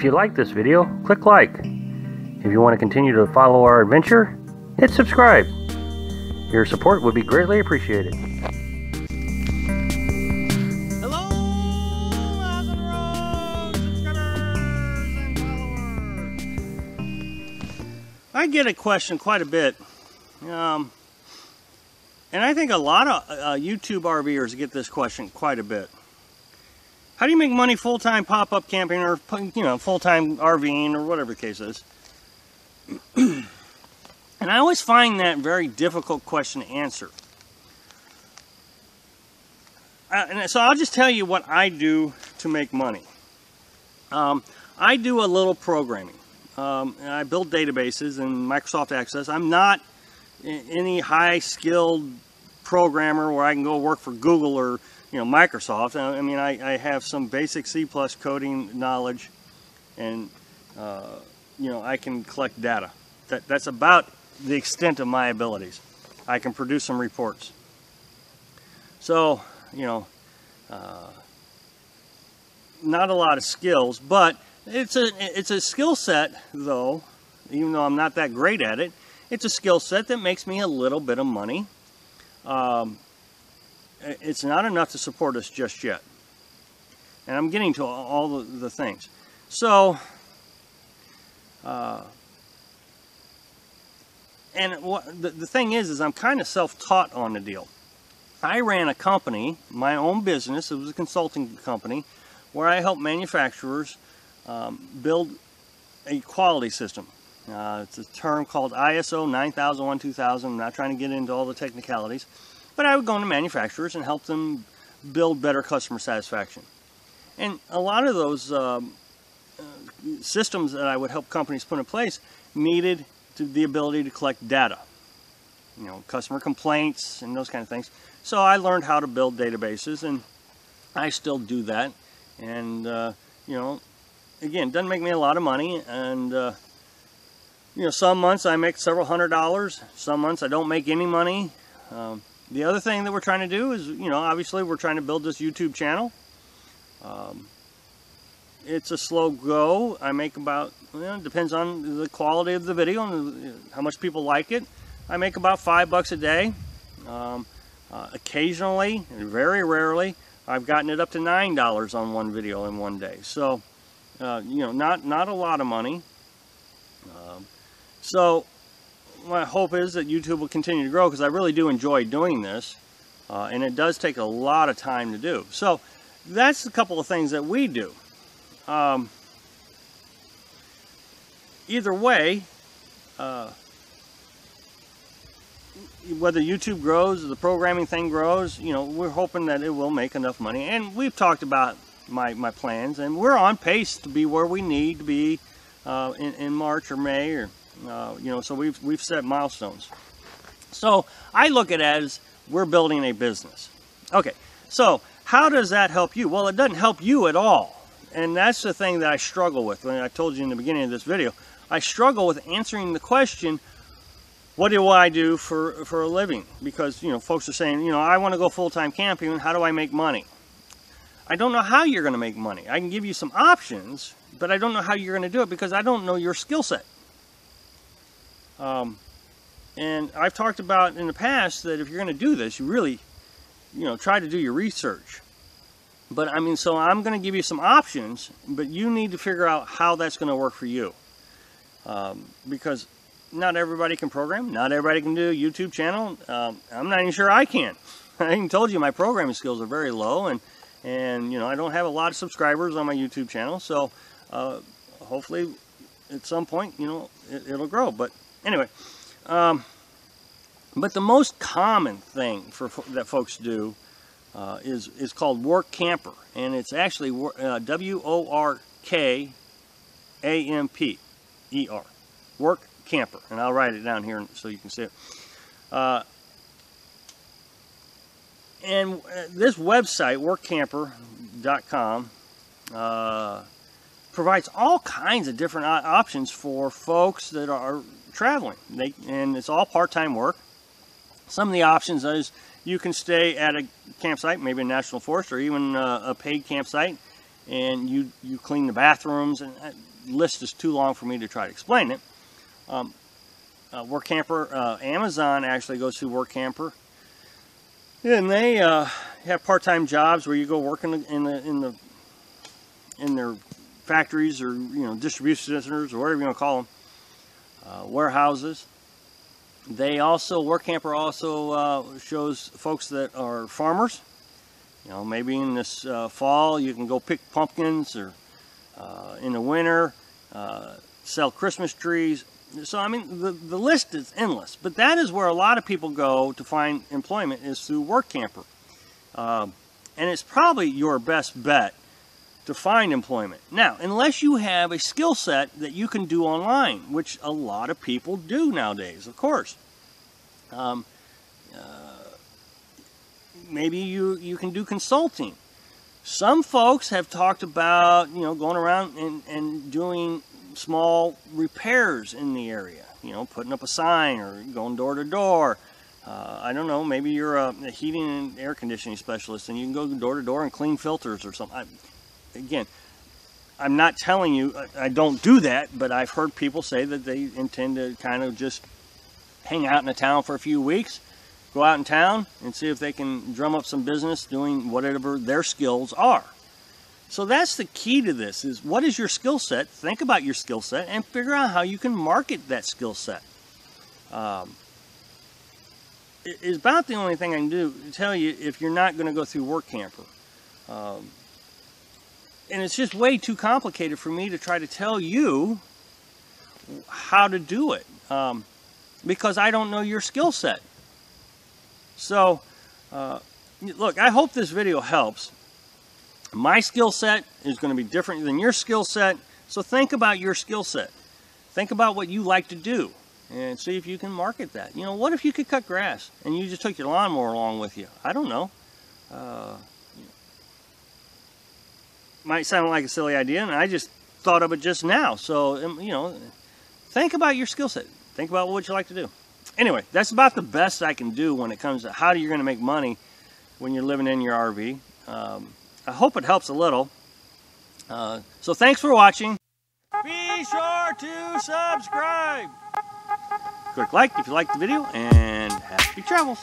If you like this video, click like. If you want to continue to follow our adventure, hit subscribe. Your support would be greatly appreciated. Hello, Miles on the Road subscribers and followers. I get a question quite a bit, and I think a lot of YouTube RVers get this question quite a bit. How do you make money full-time pop-up camping, or full-time RVing, or whatever the case is? And I always find that very difficult question to answer. And so I'll just tell you what I do to make money. I do a little programming. I build databases in Microsoft Access. I'm not any high-skilled programmer where I can go work for Google or Microsoft. I mean, I have some basic C+ coding knowledge, and I can collect data. That's about the extent of my abilities. I can produce some reports. So, not a lot of skills, but it's a skill set, though, even though I'm not that great at it. It's a skill set that makes me a little bit of money. It's not enough to support us just yet. And I'm getting to all the things. So, the thing is I'm kind of self-taught on the deal. I ran a company, my own business. It was a consulting company where I helped manufacturers build a quality system. It's a term called ISO 9001-2000. I'm not trying to get into all the technicalities, but I would go into manufacturers and help them build better customer satisfaction. And a lot of those systems that I would help companies put in place needed the ability to collect data, customer complaints and those kind of things. So I learned how to build databases, and I still do that. And again, doesn't make me a lot of money, and some months I make several $100s, some months I don't make any money. The other thing that we're trying to do is, obviously we're trying to build this YouTube channel. It's a slow go. I make about, depends on the quality of the video and how much people like it. I make about $5 a day. Occasionally, and very rarely, I've gotten it up to $9 on one video in one day. So, not a lot of money. So, my hope is that YouTube will continue to grow, because I really do enjoy doing this, and it does take a lot of time to do. So, that's a couple of things that we do. Either way, whether YouTube grows or the programming thing grows, we're hoping that it will make enough money. And we've talked about my plans, and we're on pace to be where we need to be in March or May, or so we've set milestones. So I look at it as we're building a business. Okay, so how does that help you? Well, it doesn't help you at all. And that's the thing that I struggle with. When I told you in the beginning of this video, I struggle with answering the question, what do I do for a living? Because, folks are saying, I want to go full-time camping. How do I make money? I don't know how you're going to make money. I can give you some options, but I don't know how you're going to do it, because I don't know your skill set. And I've talked about in the past that if you're going to do this, you really, try to do your research. But so I'm going to give you some options, but you need to figure out how that's going to work for you. Because not everybody can program, not everybody can do a YouTube channel. I'm not even sure I can. I even told you my programming skills are very low, and I don't have a lot of subscribers on my YouTube channel. So hopefully at some point, it'll grow. But anyway, but the most common thing that folks do is called Workcamper, and it's actually W-O-R-K-A-M-P-E-R, Workcamper, and I'll write it down here so you can see it. And this website, workcamper.com, provides all kinds of different options for folks that are traveling, and it's all part-time work. Some of the options is you can stay at a campsite, maybe a national forest or even a paid campsite, and you clean the bathrooms, and the list is too long for me to try to explain it. Workcamper, Amazon actually goes through Workcamper, and they have part-time jobs where you go work in their factories, or distribution centers, or whatever you want to call them, warehouses. They also, Workcamper also shows folks that are farmers. Maybe in this fall you can go pick pumpkins, or in the winter sell Christmas trees. So I mean, the list is endless, but that is where a lot of people go to find employment, is through Workcamper. And it's probably your best bet to find employment. Now, unless you have a skill set that you can do online, which a lot of people do nowadays, of course. Maybe you can do consulting. Some folks have talked about, going around and doing small repairs in the area, putting up a sign or going door to door. I don't know, maybe you're a heating and air conditioning specialist, and you can go door to door and clean filters or something. Again, I'm not telling you I don't do that, but I've heard people say that they intend to kind of just hang out in a town for a few weeks, go out in town and see if they can drum up some business doing whatever their skills are. So that's the key to this, is what is your skill set? Think about your skill set and figure out how you can market that skill set. It's about the only thing I can do to tell you if you're not going to go through Workcamper. And it's just way too complicated for me to try to tell you how to do it, because I don't know your skill set. So, look, I hope this video helps. My skill set is going to be different than your skill set, so think about your skill set. Think about what you like to do, and see if you can market that. What if you could cut grass, and you just took your lawnmower along with you? I don't know. Might sound like a silly idea, and I just thought of it just now. So, think about your skill set. Think about what you like to do. Anyway, that's about the best I can do when it comes to how you're going to make money when you're living in your RV. I hope it helps a little. So thanks for watching. Be sure to subscribe. Click like if you liked the video, and happy travels.